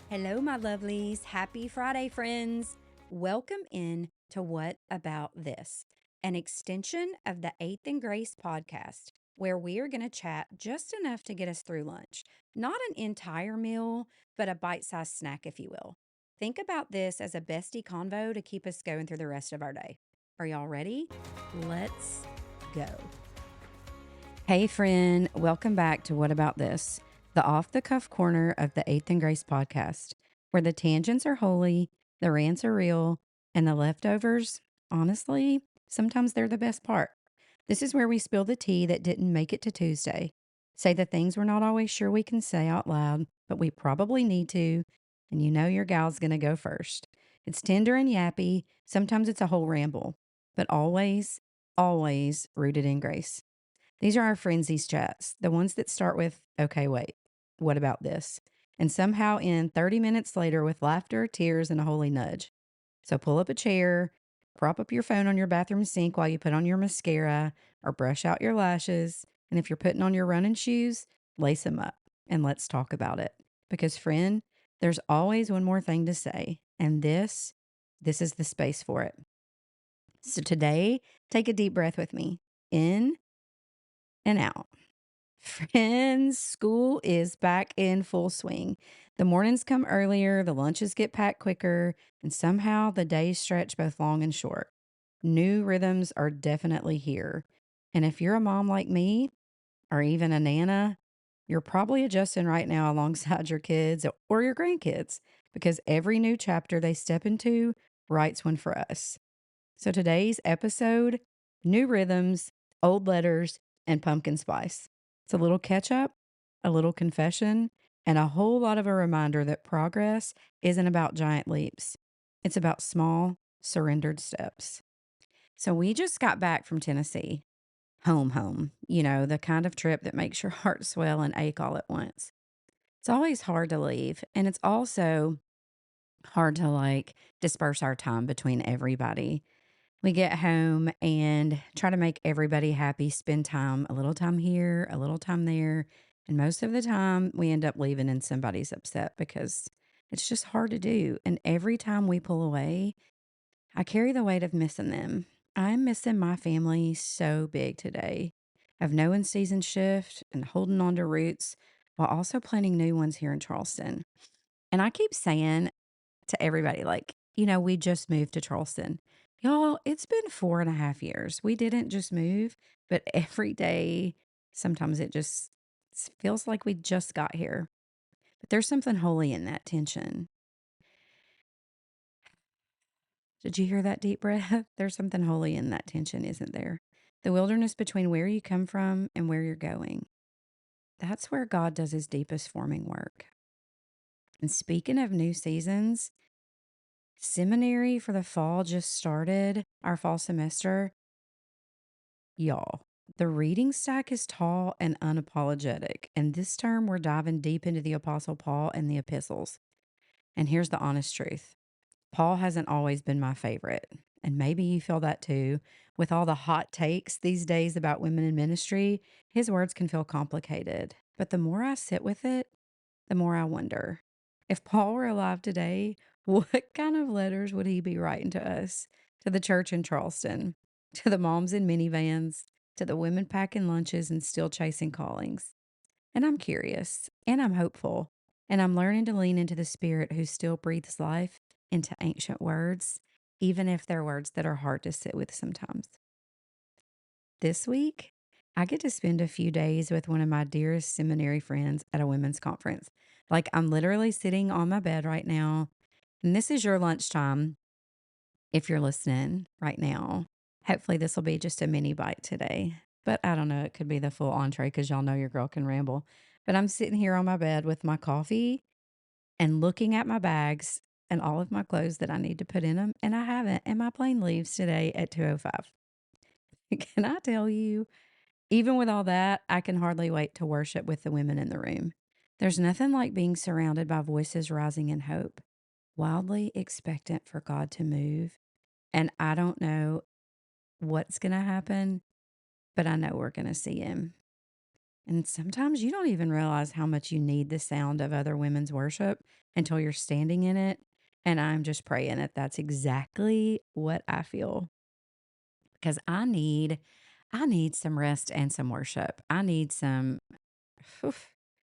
Hello, my lovelies. Happy Friday, friends. Welcome in to What About This, an extension of the Eighth and Grace podcast, where we are going to chat just enough to get us through lunch. Not an entire meal, but a bite sized snack, if you will. Think about this as a bestie convo to keep us going through the rest of our day. Are y'all ready? Let's go. Hey, friend. Welcome back to What About This, the off the cuff corner of the Eighth and Grace podcast, where the tangents are holy, the rants are real, and the leftovers, honestly, sometimes they're the best part. This is where we spill the tea that didn't make it to Tuesday, say the things we're not always sure we can say out loud, but we probably need to, and you know your gal's going to go first. It's tender and yappy, sometimes it's a whole ramble, but always, always rooted in grace. These are our frenzies chats, the ones that start with, okay, wait, what about this? And somehow end 30 minutes later with laughter, tears, and a holy nudge. So pull up a chair, prop up your phone on your bathroom sink while you put on your mascara or brush out your lashes. And if you're putting on your running shoes, lace them up and let's talk about it. Because, friend, there's always one more thing to say. And this is the space for it. So today, take a deep breath with me. In and out. Friends, school is back in full swing. The mornings come earlier, the lunches get packed quicker, and somehow the days stretch both long and short. New rhythms are definitely here. And if you're a mom like me, or even a nana, you're probably adjusting right now alongside your kids or your grandkids because every new chapter they step into writes one for us. So today's episode, new rhythms, old letters, and pumpkin spice. It's a little catch up, a little confession, and a whole lot of a reminder that progress isn't about giant leaps. It's about small, surrendered steps. So we just got back from Tennessee, home, the kind of trip that makes your heart swell and ache all at once. It's always hard to leave, and it's also hard to disperse our time between everybody. We get home and try to make everybody happy, spend time, a little time here, a little time there. And most of the time, we end up leaving and somebody's upset because it's just hard to do. And every time we pull away, I carry the weight of missing them. I'm missing my family so big today, of knowing season shift and holding on to roots while also planning new ones here in Charleston. And I keep saying to everybody, we just moved to Charleston. Y'all, it's been 4.5 years. We didn't just move, but every day, sometimes it just feels like we just got here. But there's something holy in that tension. Did you hear that deep breath? There's something holy in that tension, isn't there? The wilderness between where you come from and where you're going. That's where God does his deepest forming work. And speaking of new seasons, seminary for the fall just started, our fall semester. Y'all, the reading stack is tall and unapologetic. And this term, we're diving deep into the Apostle Paul and the epistles. And here's the honest truth: Paul hasn't always been my favorite. And maybe you feel that too. With all the hot takes these days about women in ministry, his words can feel complicated. But the more I sit with it, the more I wonder, if Paul were alive today, what kind of letters would he be writing to us, to the church in Charleston, to the moms in minivans, to the women packing lunches and still chasing callings? And I'm curious and I'm hopeful and I'm learning to lean into the spirit who still breathes life into ancient words, even if they're words that are hard to sit with sometimes. This week, I get to spend a few days with one of my dearest seminary friends at a women's conference. I'm literally sitting on my bed right now, and this is your lunchtime if you're listening right now. Hopefully, this will be just a mini bite today, but I don't know. It could be the full entree because y'all know your girl can ramble. But I'm sitting here on my bed with my coffee and looking at my bags and all of my clothes that I need to put in them, and I haven't. And my plane leaves today at 2:05. Can I tell you? Even with all that, I can hardly wait to worship with the women in the room. There's nothing like being surrounded by voices rising in hope, wildly expectant for God to move. And I don't know what's going to happen, but I know we're going to see him. And sometimes you don't even realize how much you need the sound of other women's worship until you're standing in it. And I'm just praying that that's exactly what I feel because I need some rest and some worship. I need some oof,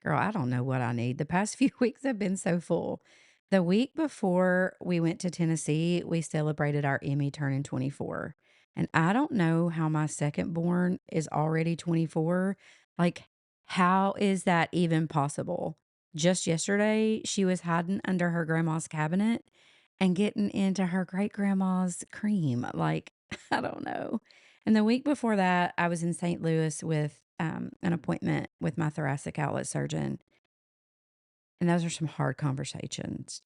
girl, I don't know what I need. The past few weeks have been so full. The week before we went to Tennessee, we celebrated our Emmy turning 24. And I don't know how my second born is already 24. Like, how is that even possible? Just yesterday, she was hiding under her grandma's cabinet and getting into her great grandma's cream. Like, I don't know. And the week before that, I was in St. Louis with an appointment with my thoracic outlet surgeon. And those are some hard conversations,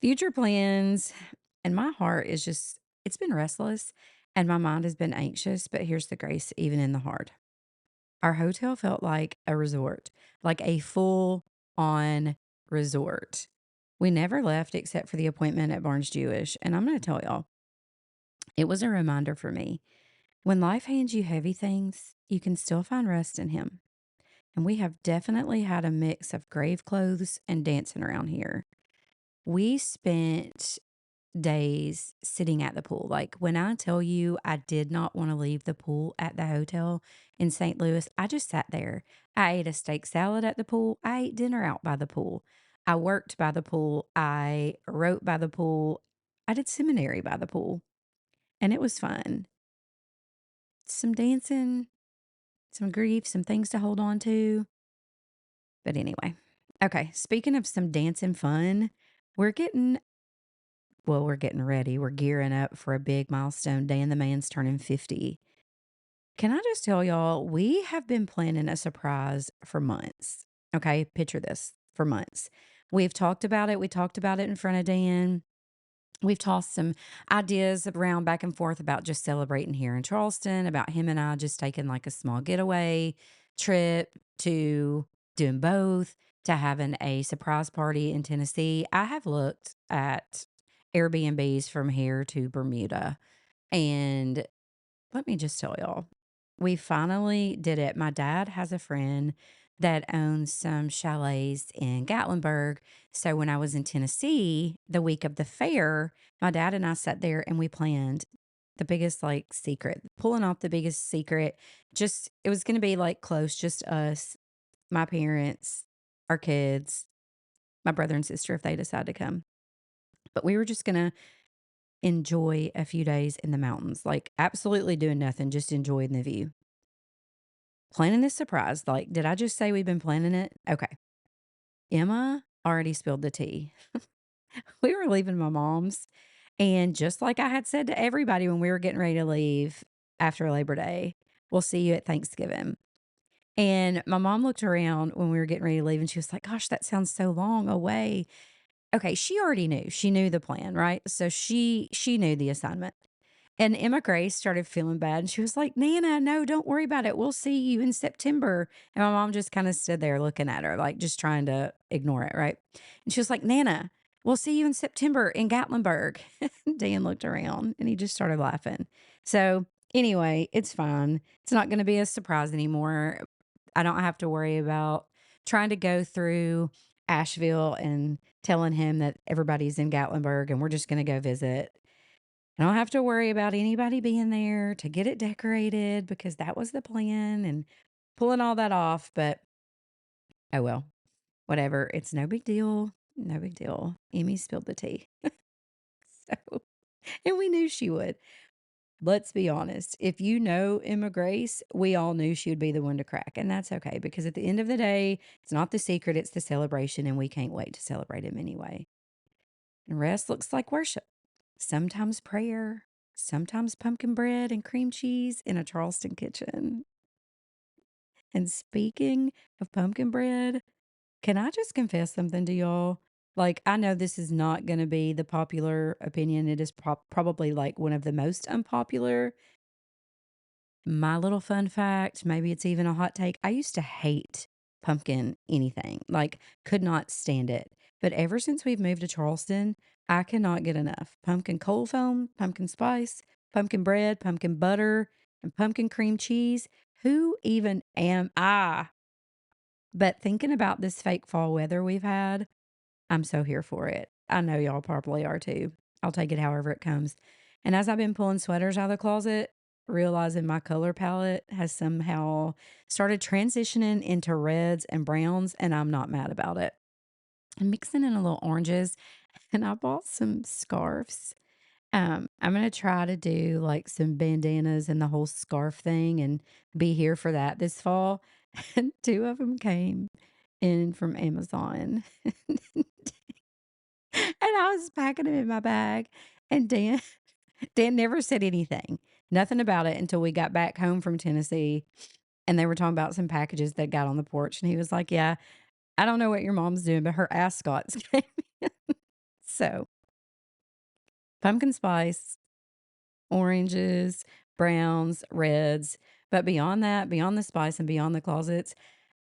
future plans. And my heart is just, it's been restless and my mind has been anxious. But here's the grace, even in the hard. Our hotel felt like a resort, like a full on resort. We never left except for the appointment at Barnes Jewish. And I'm going to tell y'all, it was a reminder for me. When life hands you heavy things, you can still find rest in Him. And we have definitely had a mix of grave clothes and dancing around here. We spent days sitting at the pool. Like when I tell you I did not want to leave the pool at the hotel in St. Louis, I just sat there. I ate a steak salad at the pool. I ate dinner out by the pool. I worked by the pool. I wrote by the pool. I did seminary by the pool. And it was fun. Some dancing, some grief, some things to hold on to. But anyway, okay. Speaking of some dancing fun, we're getting, we're getting ready. We're gearing up for a big milestone. Dan the man's turning 50. Can I just tell y'all, we have been planning a surprise for months. Okay. Picture this for months. We've talked about it. We talked about it in front of Dan. We've tossed some ideas around back and forth about just celebrating here in Charleston, about him and I just taking like a small getaway trip to doing both, to having a surprise party in Tennessee. I have looked at Airbnbs from here to Bermuda, and let me just tell y'all, we finally did it. My dad has a friend that owns some chalets in Gatlinburg. So when I was in Tennessee the week of the fair, my dad and I sat there and we planned the biggest like secret, pulling off the biggest secret. Just, it was going to be like close, just us, my parents, our kids, my brother and sister if they decide to come. But we were just going to enjoy a few days in the mountains, like absolutely doing nothing, just enjoying the view. Planning this surprise. Like, did I just say we've been planning it? Okay. Emma already spilled the tea. We were leaving my mom's. And just like I had said to everybody when we were getting ready to leave after Labor Day, we'll see you at Thanksgiving. And my mom looked around when we were getting ready to leave and she was like, gosh, that sounds so long away. Okay, she already knew. She knew the plan, right? So she knew the assignment. And Emma Grace started feeling bad and she was like, Nana, no, don't worry about it. We'll see you in September. And my mom just kind of stood there looking at her, like just trying to ignore it, right? And she was like, Nana, we'll see you in September in Gatlinburg. Dan looked around and he just started laughing. So anyway, it's fine. It's not going to be a surprise anymore. I don't have to worry about trying to go through Asheville and telling him that everybody's in Gatlinburg and we're just going to go visit. I don't have to worry about anybody being there to get it decorated because that was the plan and pulling all that off. But oh well, whatever. It's no big deal. No big deal. Emmy spilled the tea. So, and we knew she would. Let's be honest. If you know Emma Grace, we all knew she would be the one to crack. And that's okay because at the end of the day, it's not the secret, it's the celebration. And we can't wait to celebrate him anyway. And rest looks like worship. Sometimes prayer, sometimes pumpkin bread and cream cheese in a Charleston kitchen. And speaking of pumpkin bread, can I just confess something to y'all? Like, I know this is not going to be the popular opinion. It is probably like one of the most unpopular. My little fun fact, maybe it's even a hot take. I used to hate pumpkin anything, like, could not stand it. But ever since we've moved to Charleston, I cannot get enough. Pumpkin cold foam, pumpkin spice, pumpkin bread, pumpkin butter. and pumpkin cream cheese. Who even am I? But thinking about this fake fall weather we've had, I'm so here for it. I know y'all probably are too. I'll take it however it comes. And as I've been pulling sweaters out of the closet, realizing my color palette has somehow started transitioning into reds and browns, and I'm not mad about it. I'm mixing in a little oranges, and I bought some scarves. I'm gonna try to do like some bandanas and the whole scarf thing and be here for that this fall. And two of them came in from Amazon. And I was packing them in my bag, and Dan never said anything, nothing about it until we got back home from Tennessee, and they were talking about some packages that got on the porch, and he was like, "Yeah, I don't know what your mom's doing, but her ascots came in." So, pumpkin spice, oranges, browns, reds, but beyond that, beyond the spice and beyond the closets,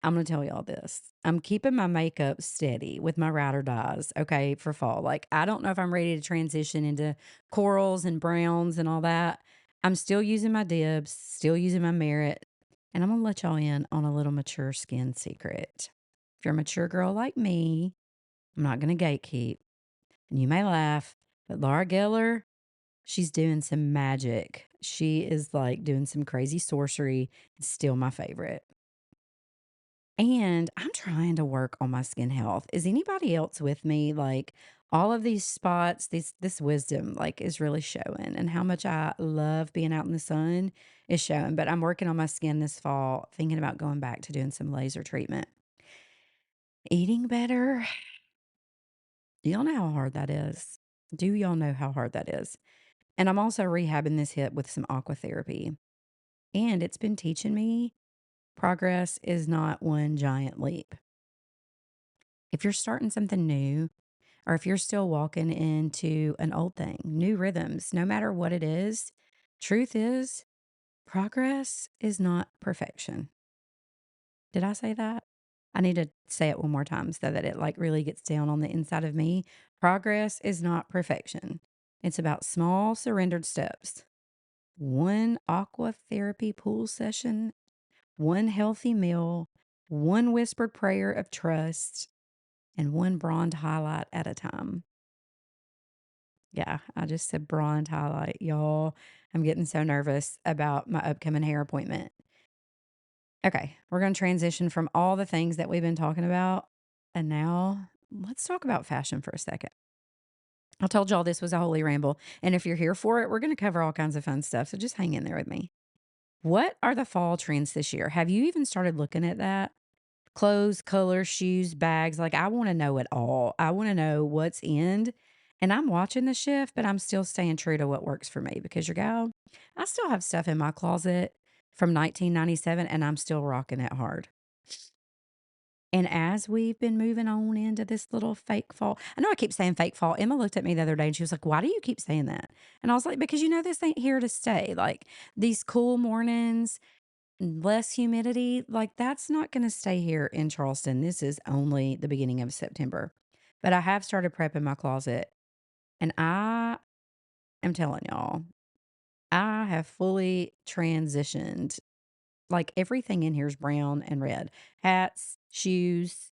I'm gonna tell y'all this. I'm keeping my makeup steady with my ride or dies, okay, for fall. Like, I don't know if I'm ready to transition into corals and browns and all that. I'm still using my dibs, still using my merit, and I'm gonna let y'all in on a little mature skin secret. If you're a mature girl like me, I'm not gonna gatekeep. And you may laugh, but Laura Geller, she's doing some magic. She is like doing some crazy sorcery. It's still my favorite. And I'm trying to work on my skin health. Is anybody else with me? Like all of these spots, this wisdom like is really showing and how much I love being out in the sun is showing. But I'm working on my skin this fall, thinking about going back to doing some laser treatment. Eating better. Do y'all know how hard that is? Do y'all know how hard that is? And I'm also rehabbing this hip with some aqua therapy. And it's been teaching me progress is not one giant leap. If you're starting something new, or if you're still walking into an old thing, new rhythms, no matter what it is, truth is, progress is not perfection. Did I say that? I need to say it one more time so that it like really gets down on the inside of me. Progress is not perfection. It's about small surrendered steps. One aqua therapy pool session, one healthy meal, one whispered prayer of trust, and one bronze highlight at a time. Yeah, I just said bronze highlight, y'all. I'm getting so nervous about my upcoming hair appointment. Okay, we're going to transition from all the things that we've been talking about. And now let's talk about fashion for a second. I told y'all this was a holy ramble. And if you're here for it, we're going to cover all kinds of fun stuff. So just hang in there with me. What are the fall trends this year? Have you even started looking at that? Clothes, colors, shoes, bags. Like, I want to know it all. I want to know what's in. And I'm watching the shift, but I'm still staying true to what works for me because your gal, I still have stuff in my closet from 1997 and I'm still rocking it hard. And as we've been moving on into this little fake fall, I know I keep saying fake fall. Emma looked at me the other day and she was like, "Why do you keep saying that?" And I was like, "Because this ain't here to stay. Like these cool mornings, less humidity, like that's not going to stay here in Charleston. This is only the beginning of September." But I have started prepping my closet and I am telling y'all, I have fully transitioned. Like everything in here is brown and red. Hats, shoes,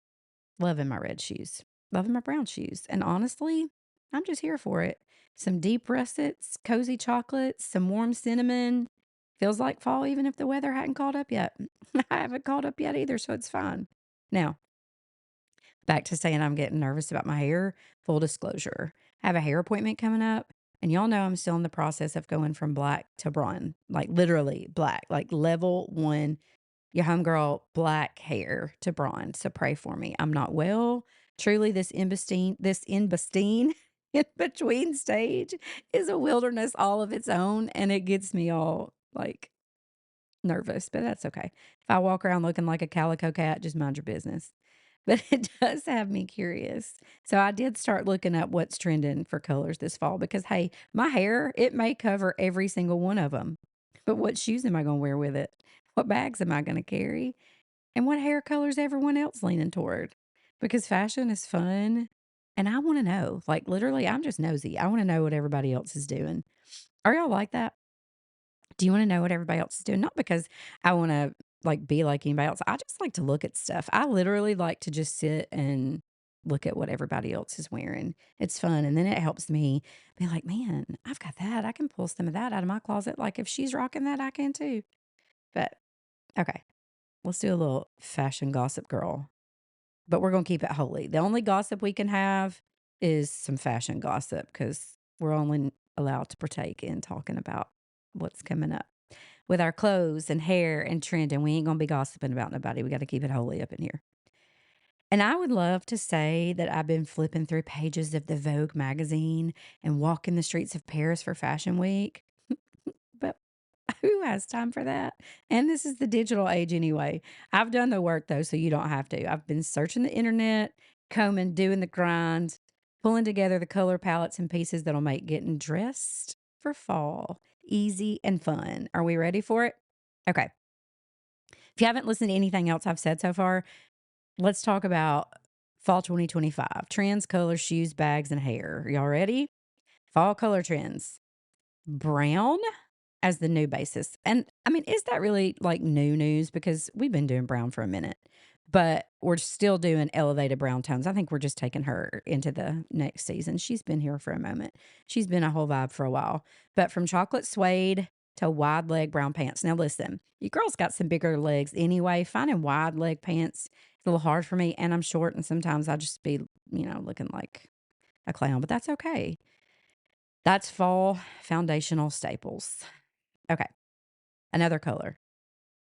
loving my red shoes, loving my brown shoes. And honestly, I'm just here for it. Some deep russets, cozy chocolates, some warm cinnamon. Feels like fall, even if the weather hadn't caught up yet. I haven't caught up yet either, so it's fine. Now, back to saying I'm getting nervous about my hair. Full disclosure, I have a hair appointment coming up, and y'all know I'm still in the process of going from black to blonde, like literally black, like level one your homegirl black hair to bronze. So pray for me. I'm not well. Truly, this in in between stage is a wilderness all of its own, and it gets me all like nervous, but that's okay. If I walk around looking like a calico cat, just mind your business. But it does have me curious. So I did start looking up what's trending for colors this fall because, hey, my hair, it may cover every single one of them. But what shoes am I going to wear with it? What bags am I going to carry? And what hair colors everyone else leaning toward? Because fashion is fun. And I want to know, like, literally, I'm just nosy. I want to know what everybody else is doing. Are y'all like that? Do you want to know what everybody else is doing? Not because I want to like be like anybody else. I just like to look at stuff. I literally like to just sit and look at what everybody else is wearing. It's fun. And then it helps me be like, man, I've got that. I can pull some of that out of my closet. Like if she's rocking that, I can too. But okay, let's do a little fashion gossip, girl. But we're going to keep it holy. The only gossip we can have is some fashion gossip because we're only allowed to partake in talking about what's coming up with our clothes and hair and trend. And we ain't going to be gossiping about nobody. We got to keep it holy up in here. And I would love to say that I've been flipping through pages of the Vogue magazine and walking the streets of Paris for Fashion Week. But who has time for that? And this is the digital age anyway. I've done the work though, so you don't have to. I've been searching the internet, combing, doing the grind, pulling together the color palettes and pieces that'll make getting dressed for fall easy and fun. Are we ready for it? Okay. If you haven't listened to anything else I've said so far, let's talk about fall 2025 trends, colors, shoes, bags, and hair. Y'all ready? Fall color trends. Brown as the new basis. And I mean, is that really like new news? Because we've been doing brown for a minute, but we're still doing elevated brown tones. I think we're just taking her into the next season. She's been here for a moment. She's been a whole vibe for a while. But from chocolate suede to wide leg brown pants. Now, listen, you girls got some bigger legs anyway. Finding wide leg pants is a little hard for me. And I'm short. And sometimes I just be, looking like a clown, but that's okay. That's fall foundational staples. Okay. Another color.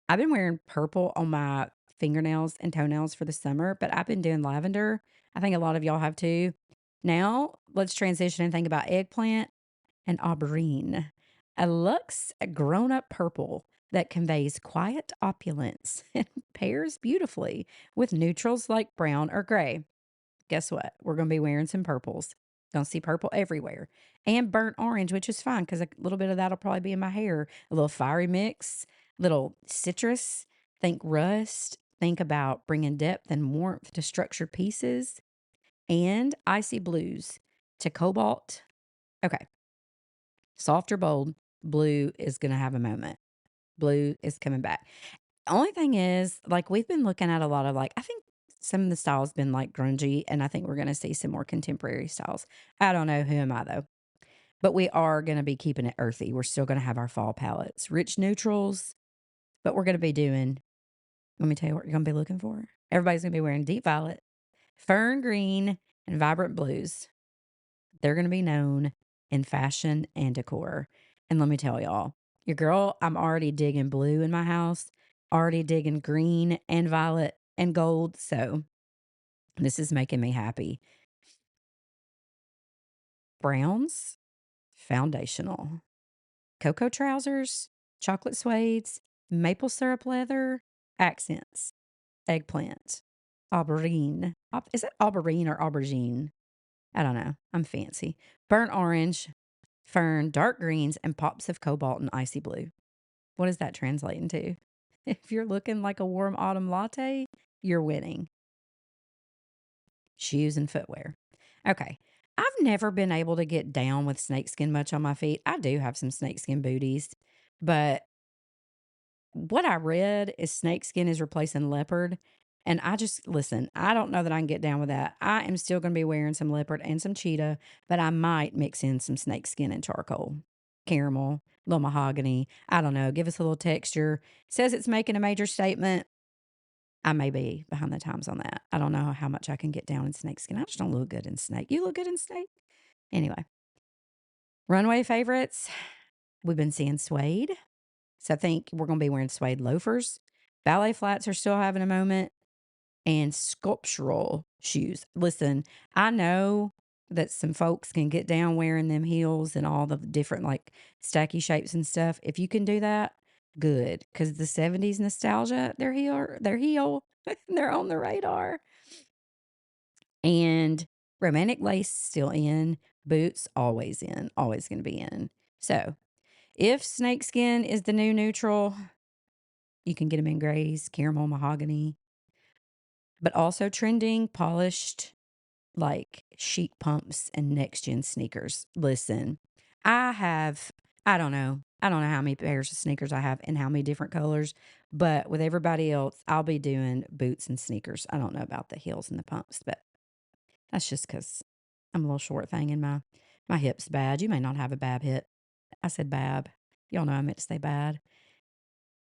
I've been wearing purple on my fingernails and toenails for the summer, but I've been doing lavender. I think a lot of y'all have too. Now, let's transition and think about eggplant and aubergine. A luxe grown up purple that conveys quiet opulence and pairs beautifully with neutrals like brown or gray. Guess what? We're going to be wearing some purples. Gonna see purple everywhere. And burnt orange, which is fine because a little bit of that'll probably be in my hair. A little fiery mix, little citrus. Think rust. Think about bringing depth and warmth to structured pieces. And icy blues to cobalt. Okay. Soft or bold, blue is going to have a moment. Blue is coming back. Only thing is, like, we've been looking at a lot of, like, I think some of the styles been, like, grungy, and I think we're gonna see some more contemporary styles. I don't know, who am I, though? But we are gonna be keeping it earthy. We're still gonna have our fall palettes. Rich neutrals, but we're gonna be doing let me tell you what you're gonna be looking for. Everybody's gonna be wearing deep violet, fern green, and vibrant blues. They're gonna be known in fashion and decor. And let me tell y'all, your girl, I'm already digging blue in my house, already digging green and violet and gold. So this is making me happy. Browns, foundational. Cocoa trousers, chocolate suedes, maple syrup leather, accents, eggplant, aubergine. Is it aubergine or aubergine? I don't know. I'm fancy. Burnt orange, fern, dark greens, and pops of cobalt and icy blue. What does that translate into? If you're looking like a warm autumn latte, you're winning. Shoes and footwear. Okay. I've never been able to get down with snakeskin much on my feet. I do have some snakeskin booties, but what I read is snakeskin is replacing leopard. And I just, listen, I don't know that I can get down with that. I am still going to be wearing some leopard and some cheetah, but I might mix in some snakeskin and charcoal, caramel, little mahogany. I don't know. Give us a little texture. Says it's making a major statement. I may be behind the times on that. I don't know how much I can get down in snakeskin. I just don't look good in snake. You look good in snake? Anyway, runway favorites. We've been seeing suede. So I think we're going to be wearing suede loafers. Ballet flats are still having a moment. And sculptural shoes. Listen, I know that some folks can get down wearing them heels and all the different like stacky shapes and stuff. If you can do that, good. Because the 70s nostalgia, they're they're on the radar. And romantic lace still in. Boots always in. Always going to be in. So if snakeskin is the new neutral, you can get them in grays, caramel, mahogany, but also trending, polished, like chic pumps and next gen sneakers. Listen, I have I don't know. I don't know how many pairs of sneakers I have and how many different colors, but with everybody else, I'll be doing boots and sneakers. I don't know about the heels and the pumps, but that's just because I'm a little short thing and my hip's bad. You may not have a bad hip. I said bad. Y'all know I meant to say bad.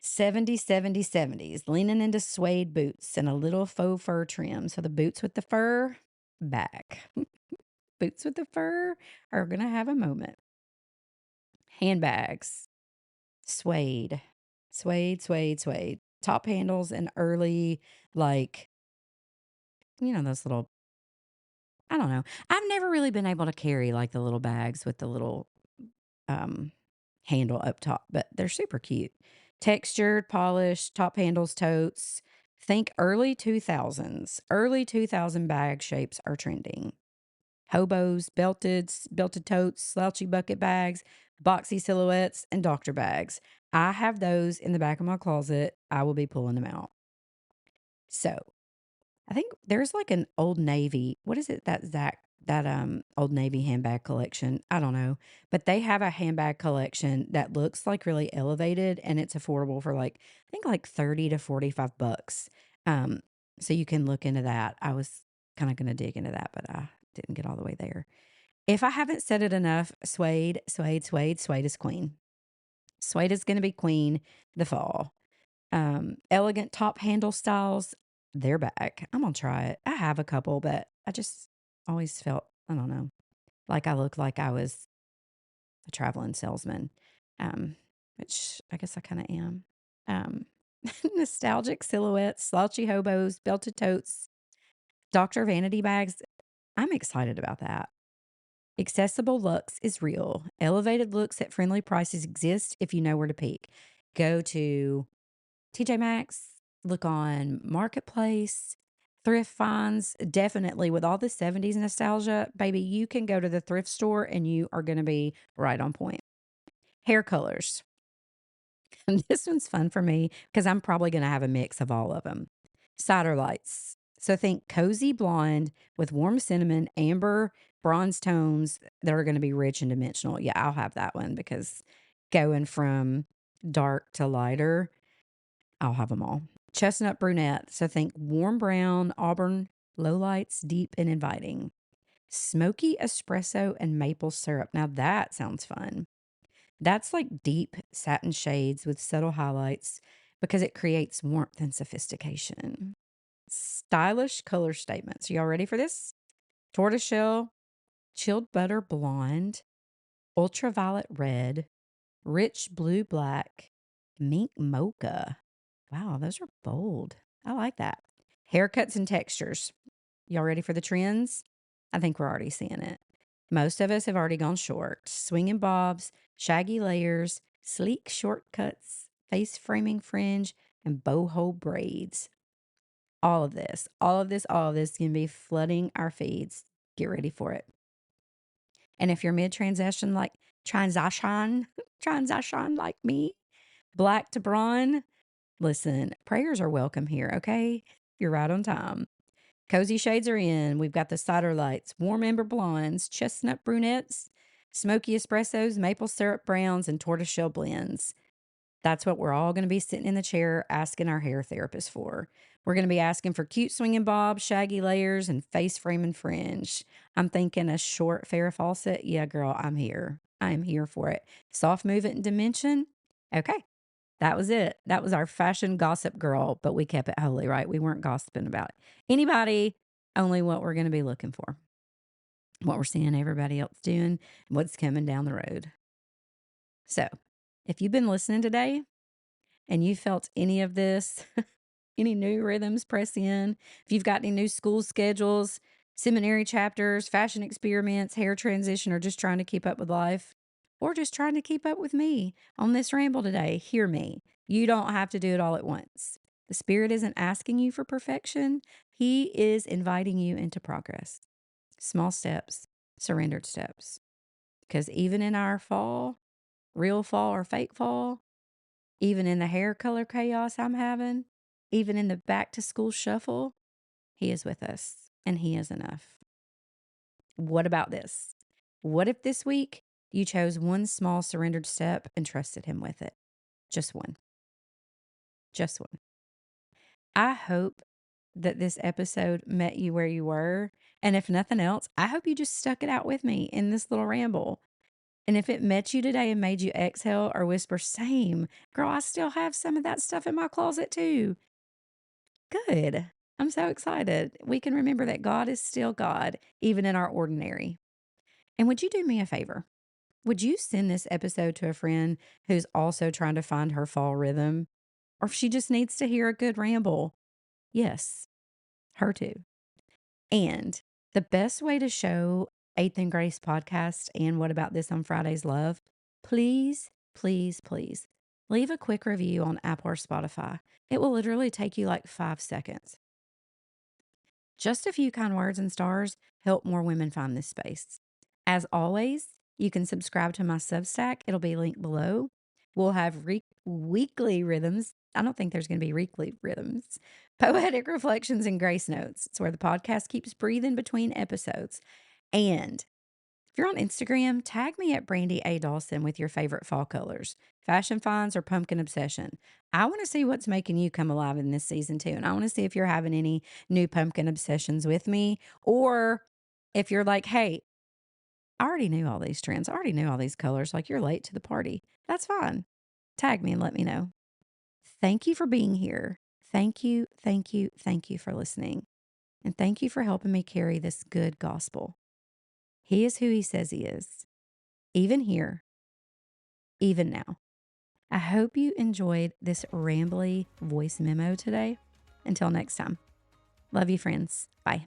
70s, leaning into suede boots and a little faux fur trim. So the boots with the fur, back. Boots with the fur are going to have a moment. Handbags, suede, suede. Top handles and early, like, those little, I don't know. I've never really been able to carry like the little bags with the little um, handle up top, but they're super cute. Textured, polished, top handles, totes. Think early 2000s. Early 2000 bag shapes are trending. Hobos, belted totes, slouchy bucket bags, boxy silhouettes, and doctor bags. I have those in the back of my closet. I will be pulling them out. So I think there's like an Old Navy. What is it that Old Navy handbag collection? I don't know, but they have a handbag collection that looks like really elevated and it's affordable for like I think like 30 to 45 bucks. Um so you can look into that. I was kind of going to dig into that, but I didn't get all the way there. If I haven't said it enough, suede is queen. Suede is going to be queen the fall. Elegant top handle styles, they're back. I'm gonna try it. I have a couple, but I just always felt, I don't know, like I looked like I was a traveling salesman, which I guess I kind of am. Um, Nostalgic silhouettes, slouchy hobos, belted totes, Dr. Vanity bags. I'm excited about that. Accessible looks is real. Elevated looks at friendly prices exist if you know where to peek. Go to TJ Maxx, look on Marketplace, thrift finds. Definitely with all the 70s nostalgia, baby, you can go to the thrift store and you are going to be right on point. Hair colors. And this one's fun for me because I'm probably going to have a mix of all of them. Cider lights. So think cozy blonde with warm cinnamon, amber, bronze tones that are going to be rich and dimensional. Yeah, I'll have that one because going from dark to lighter, I'll have them all. Chestnut brunette. So think warm brown, auburn, low lights, deep and inviting. Smoky espresso and maple syrup. Now that sounds fun. That's like deep satin shades with subtle highlights because it creates warmth and sophistication. Stylish color statements. Y'all ready for this? Tortoiseshell, chilled butter blonde, ultraviolet red, rich blue black, mink mocha. Wow, those are bold. I like that. Haircuts and textures. Y'all ready for the trends? I think we're already seeing it. Most of us have already gone short. Swinging bobs, shaggy layers, sleek shortcuts, face framing fringe, and boho braids. All of this can be flooding our feeds. Get ready for it. And if you're mid transition, transition like me, black to brawn, listen, prayers are welcome here, okay? You're right on time. Cozy shades are in. We've got the cider lights, warm amber blondes, chestnut brunettes, smoky espressos, maple syrup browns, and tortoiseshell blends. That's what we're all going to be sitting in the chair asking our hair therapist for. We're going to be asking for cute swinging bobs, shaggy layers, and face frame and fringe. I'm thinking a short Farrah Fawcett. Yeah, girl, I'm here. I'm here for it. Soft movement and dimension. Okay, that was it. That was our fashion gossip girl, but we kept it holy, right? We weren't gossiping about anybody, only what we're going to be looking for, what we're seeing everybody else doing, what's coming down the road. So, if you've been listening today and you felt any of this, any new rhythms, press in. If you've got any new school schedules, seminary chapters, fashion experiments, hair transition, or just trying to keep up with life, or just trying to keep up with me on this ramble today, hear me. You don't have to do it all at once. The Spirit isn't asking you for perfection, He is inviting you into progress. Small steps, surrendered steps. Because even in our fall, real fall or fake fall, even in the hair color chaos I'm having, even in the back to school shuffle, He is with us and He is enough. What about this? What if this week You chose one small surrendered step and trusted him with it. Just one. Just one. I hope that this episode met you where you were. And if nothing else, I hope you just stuck it out with me in this little ramble. And if it met you today and made you exhale or whisper, same, girl, I still have some of that stuff in my closet too. Good. I'm so excited. We can remember that God is still God, even in our ordinary. And would you do me a favor? Would you send this episode to a friend who's also trying to find her fall rhythm? Or if she just needs to hear a good ramble? Yes, her too. And the best way to show Eighth and Grace podcast and What About This on Fridays love, please, please, please leave a quick review on Apple or Spotify. It will literally take you like 5 seconds. Just a few kind words and stars help more women find this space. As always, you can subscribe to my Substack. It'll be linked below. We'll have weekly rhythms. I don't think there's going to be weekly rhythms. Poetic reflections and grace notes. It's where the podcast keeps breathing between episodes. And if you're on Instagram, tag me at Brandy A. Dawson with your favorite fall colors, fashion finds, or pumpkin obsession. I want to see what's making you come alive in this season too. And I want to see if you're having any new pumpkin obsessions with me, or if you're like, hey, I already knew all these trends. I already knew all these colors. Like, you're late to the party. That's fine. Tag me and let me know. Thank you for being here. Thank you, thank you, thank you for listening. And thank you for helping me carry this good gospel. He is who he says he is, even here, even now. I hope you enjoyed this rambly voice memo today. Until next time, love you, friends. Bye.